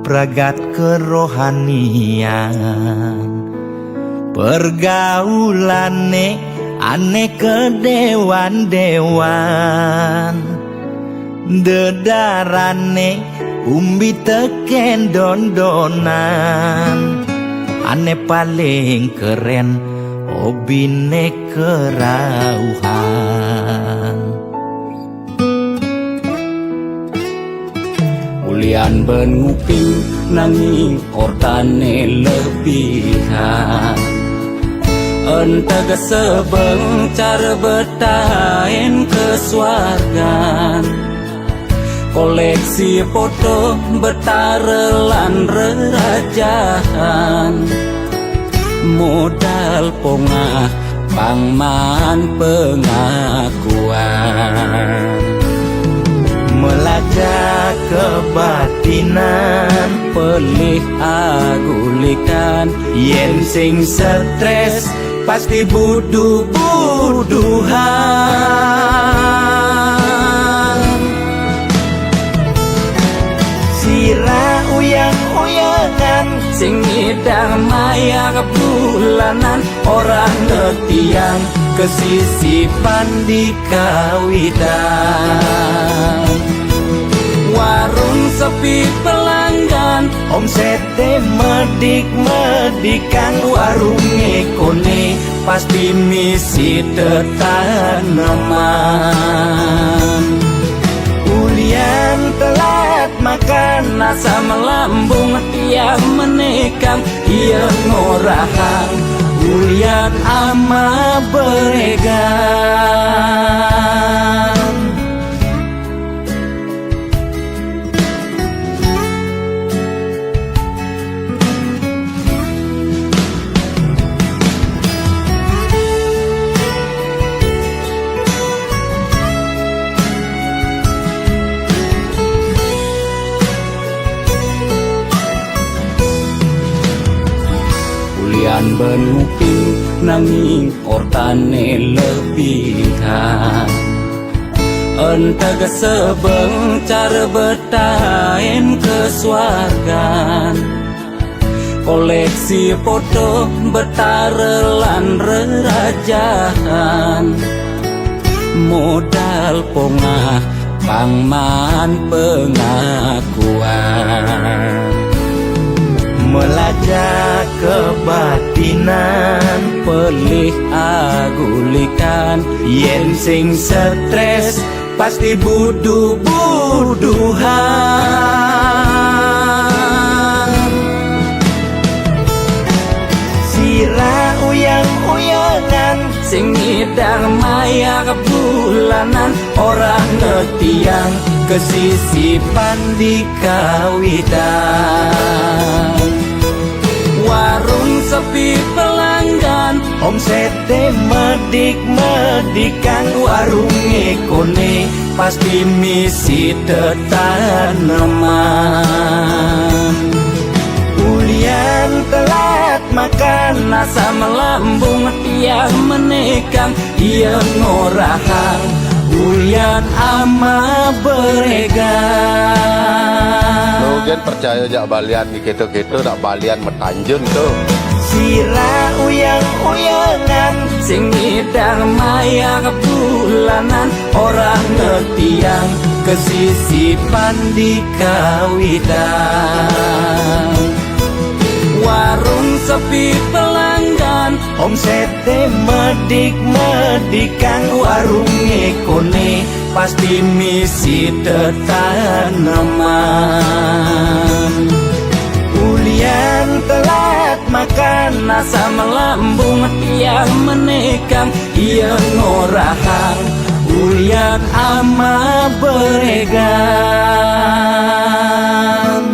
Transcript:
pragat kerohanian. Pergaulane aneh kedewan-dewan, dedarane umbi teken don-donan. Ane paling keren hobine kerauhan. Ulian ben nguping nanging ortane lebihan. Entega sebeng cara betain kesuargan. Koleksi foto betarelan rerajahan. Modal pongah pangman pengakuan. Melacak kebatinan, pelih agulikan. yen sing stres pasti buduh-buduhan. Sira uyang-uyangan, Sing ngidang maya kebulanan. Orang ngetiang kesisipan di kawitan. warung sepi pelanggan. Omsete medik-medikan, warung ekone pasti misi tetaneman. Ulian telat makan, Nasa melambung tiang menekang. Ia ngorahan ulian ama beregan. Ulian ben nguping nanging ortane lebihan. Entega sebeng cara betain kesuargan. Koleksi foto betarelan rerajahan. Modal pongah pangman pengakuan. Melacak kebatinan, pelih agulikan. yen sing stres pasti buduh-buduhan. Sira uyang-uyangan, Sing ngidang maya kebulanan. orang ngetiang kesisipan di kawitan. Warung sepi pelanggan. Omsete medik-medikan, warung ekone pasti misi tetaneman. Ulian telat makan, Nasa melambung tiang menekang. ia ngorahan ulian ama beregan. Lo kan percaya jak balian gitu-gitu tak balian metanjun tuh. Sira uyang-uyangan, Sing ngidang maya kebulanan. orang ngetiang kesisipan di kawitan. warung sepi pelanggan. Omsete medik-medikan, warung ekone pasti misi tetaneman. Ulian telat makan, Nasa melambung tiang menekang. ia ngorahan ulian ama beregan.